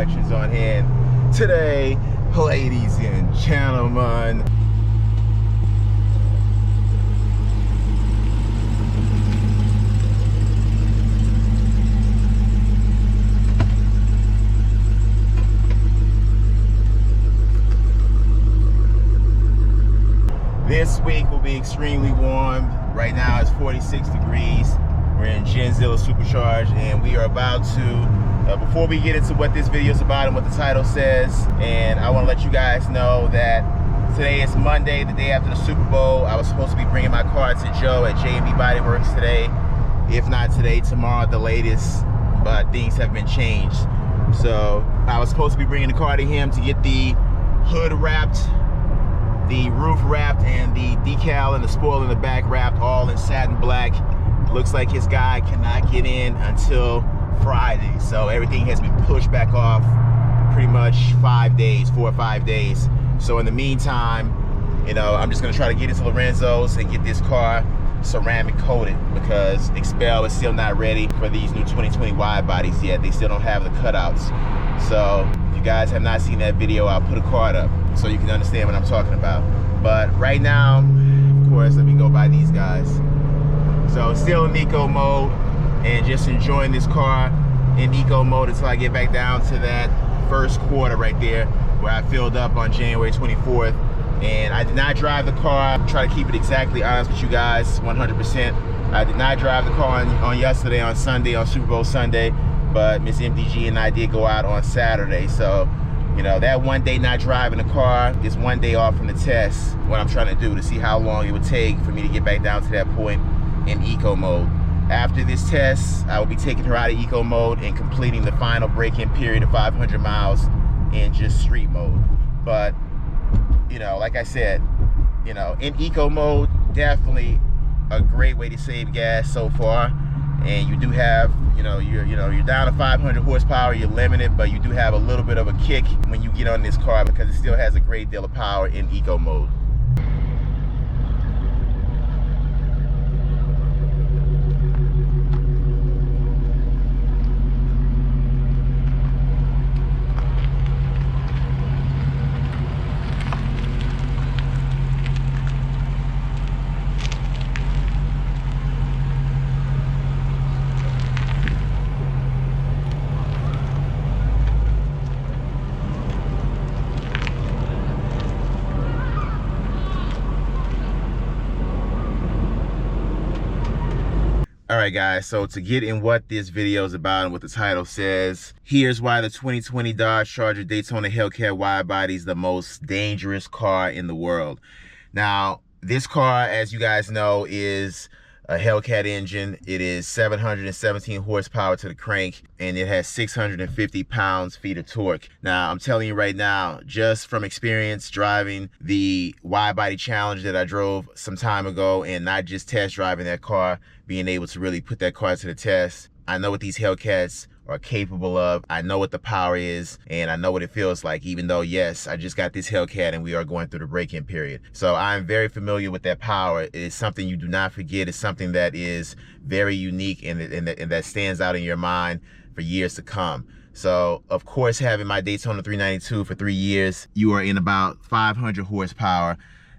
collections on hand today, ladies and gentlemen. This week will be extremely warm. Right now it's 46 degrees. We're in Genzilla Supercharged, and we are about to, before we get into what this video is about and what the title says, and I want to let you guys know that today is Monday, the day after the Super Bowl. I was supposed to be bringing my car to Joe at J&B Body Works today. If not today, tomorrow at the latest, but things have been changed. So I was supposed to be bringing the car to him to get the hood wrapped, the roof wrapped, and the decal and the spoiler in the back wrapped, all in satin black. Looks like his guy cannot get in until Friday, so everything has been pushed back off pretty much 5 days, 4 or 5 days. So in the meantime, you know, I'm just gonna try to get into Lorenzo's and get this car ceramic coated, because Expel is still not ready for these new 2020 wide bodies yet. They still don't have the cutouts. So if you guys have not seen that video, I'll put a card up so you can understand what I'm talking about. But right now, of course, let me go by these guys. So still in eco mode and just enjoying this car in eco mode until I get back down to that first quarter right there where I filled up on January 24th. And I did not drive the car. I'm trying to keep it exactly honest with you guys, 100%. I did not drive the car on yesterday, on Sunday, on Super Bowl Sunday, but Miss MDG and I did go out on Saturday. So, you know, that 1 day not driving the car is 1 day off from the test, what I'm trying to do to see how long it would take for me to get back down to that point in eco mode. After this test, I will be taking her out of eco mode and completing the final break-in period of 500 miles in just street mode. But, you know, like I said, you know, in eco mode, definitely a great way to save gas so far. And you do have, you're down to 500 horsepower, you're limited, but you do have a little bit of a kick when you get on this car because it still has a great deal of power in eco mode. All right, guys, so to get in what this video is about and what the title says, here's why the 2020 Dodge Charger Daytona Hellcat Widebody is the most dangerous car in the world. Now, this car, as you guys know, is a Hellcat engine. It is 717 horsepower to the crank, and it has 650 pounds-feet of torque. Now, I'm telling you right now, just from experience driving the Widebody Challenge that I drove some time ago, and not just test driving that car, being able to really put that car to the test, I know what these Hellcats are capable of. I know what the power is, and I know what it feels like, even though, yes, I just got this Hellcat and we are going through the break-in period. So I'm very familiar with that power. It is something you do not forget. It's something that is very unique and that stands out in your mind for years to come. So, of course, having my Daytona 392 for 3 years, you are in about 500 horsepower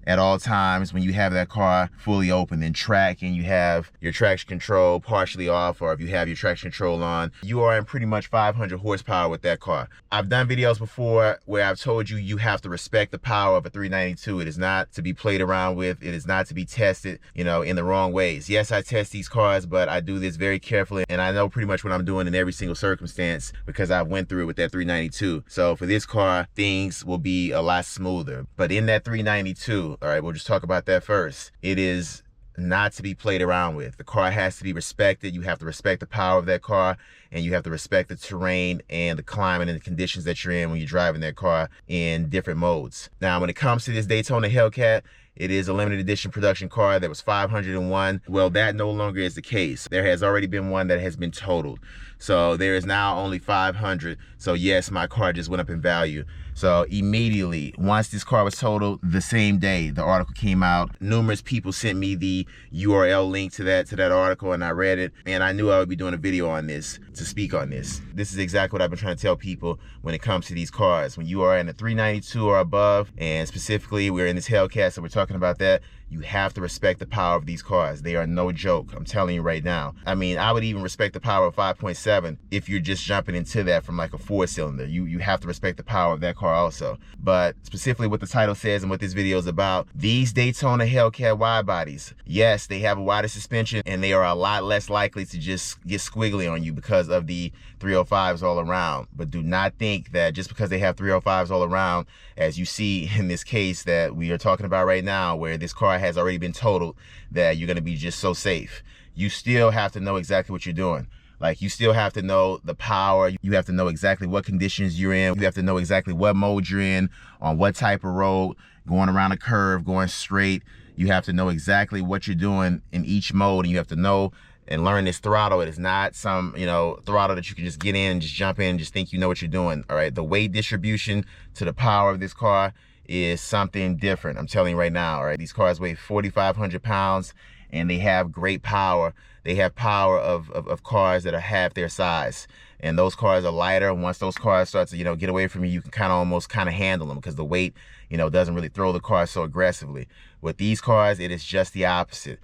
at all times when you have that car fully open in track and you have your traction control partially off, or if you have your traction control on, you are in pretty much 500 horsepower with that car. I've done videos before where I've told you you have to respect the power of a 392. It is not to be played around with. It is not to be tested, you know, in the wrong ways. Yes, I test these cars, but I do this very carefully, and I know pretty much what I'm doing in every single circumstance because I've went through it with that 392. So for this car, things will be a lot smoother. But in that 392, all right, we'll just talk about that first. It is not to be played around with. The car has to be respected. You have to respect the power of that car, and you have to respect the terrain and the climate and the conditions that you're in when you're driving that car in different modes. Now, when it comes to this Daytona Hellcat, It is a limited edition production car that was 501. Well, that no longer is the case. There has already been one that has been totaled. So there is now only 500. So yes, my car just went up in value. So immediately, once this car was totaled, the same day the article came out, numerous people sent me the URL link to that article, and I read it, and I knew I would be doing a video on this to speak on this. This is exactly what I've been trying to tell people when it comes to these cars. When you are in a 392 or above, and specifically we're in this Hellcat, so we're talking about that, you have to respect the power of these cars. They are no joke, I'm telling you right now. I mean, I would even respect the power of 5.7 if you're just jumping into that from like a 4-cylinder. You have to respect the power of that car also. But specifically what the title says and what this video is about, these Daytona Hellcat Widebodies, yes, they have a wider suspension and they are a lot less likely to just get squiggly on you because of the 305s all around. But do not think that just because they have 305s all around, as you see in this case that we are talking about right now, where this car has already been totaled, that you're going to be just so safe. You still have to know exactly what you're doing. Like, you still have to know the power. You have to know exactly what conditions you're in. You have to know exactly what mode you're in, on what type of road, going around a curve, going straight. You have to know exactly what you're doing in each mode, and you have to know and learn this throttle. It is not some, throttle that you can just get in and just jump in and just think you know what you're doing. All right, the weight distribution to the power of this car is something different. I'm telling you right now. All right, these cars weigh 4,500 pounds and they have great power. They have power of cars that are half their size, and those cars are lighter. Once those cars start to get away from you, you can almost handle them because the weight doesn't really throw the car so aggressively. With these cars, it is just the opposite.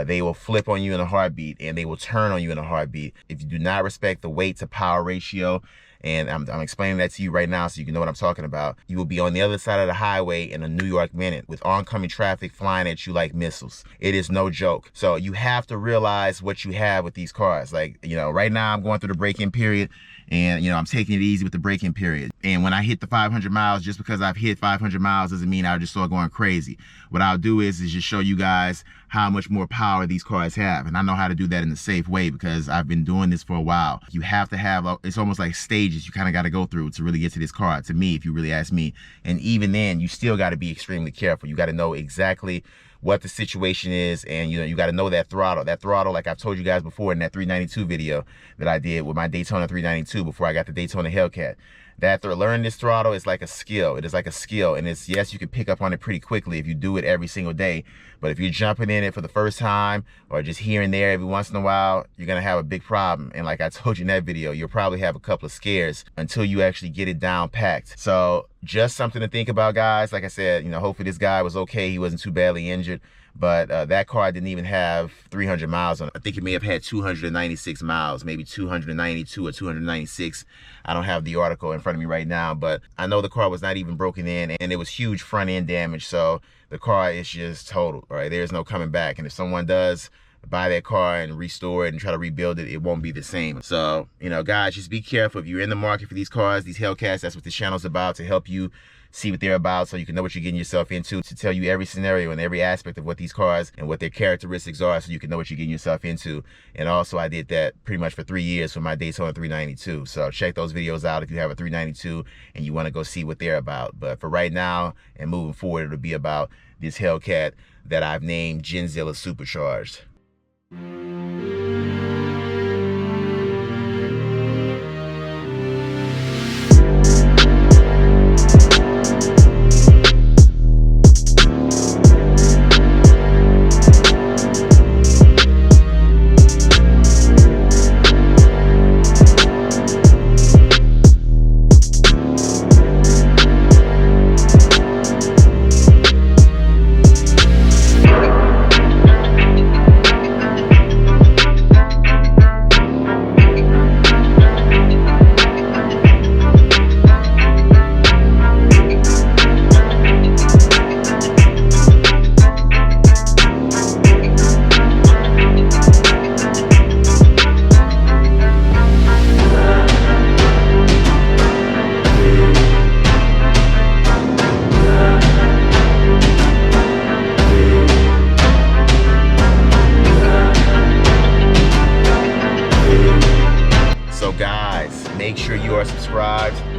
They will flip on you in a heartbeat, and they will turn on you in a heartbeat if you do not respect the weight to power ratio. And I'm explaining that to you right now so you can know what I'm talking about. You will be on the other side of the highway in a New York minute with oncoming traffic flying at you like missiles. It is no joke. So you have to realize what you have with these cars. Like, right now I'm going through the break-in period, and I'm taking it easy with the break-in period. And when I hit the 500 miles, just because I've hit 500 miles doesn't mean I'll just start going crazy. What I'll do is just show you guys how much more power these cars have. And I know how to do that in a safe way because I've been doing this for a while. You have to have, it's almost like stages you got to go through to really get to this car, to me, if you really ask me. And even then, you still got to be extremely careful. You got to know exactly what the situation is, and you got to know that throttle. That throttle, like I've told you guys before in that 392 video that I did with my Daytona 392 before I got the Daytona Hellcat. Learning this throttle is like a skill. It is like a skill, and it's, yes, you can pick up on it pretty quickly if you do it every single day. But if you're jumping in it for the first time or just here and there every once in a while, you're gonna have a big problem. And like I told you in that video, you'll probably have a couple of scares until you actually get it down packed. So just something to think about, guys. Like I said, hopefully this guy was okay. He wasn't too badly injured. But that car didn't even have 300 miles on it. I think it may have had 296 miles, maybe 292 or 296. I don't have the article in front of me right now, but I know the car was not even broken in, and it was huge front end damage. So the car is just totaled, right? There's no coming back. And if someone does buy that car and restore it and try to rebuild it, it won't be the same. So, guys, just be careful. If you're in the market for these cars, these Hellcats, that's what this channel's about, to help you see what they're about so you can know what you're getting yourself into, to tell you every scenario and every aspect of what these cars and what their characteristics are so you can know what you're getting yourself into. And also, I did that pretty much for 3 years for my Daytona 392. So check those videos out if you have a 392 and you want to go see what they're about. But for right now and moving forward, it'll be about this Hellcat that I've named Genzilla Supercharged.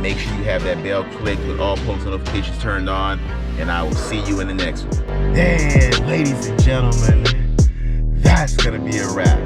make sure you have that bell clicked with all post notifications turned on, and I will see you in the next one. And ladies and gentlemen, that's gonna be a wrap.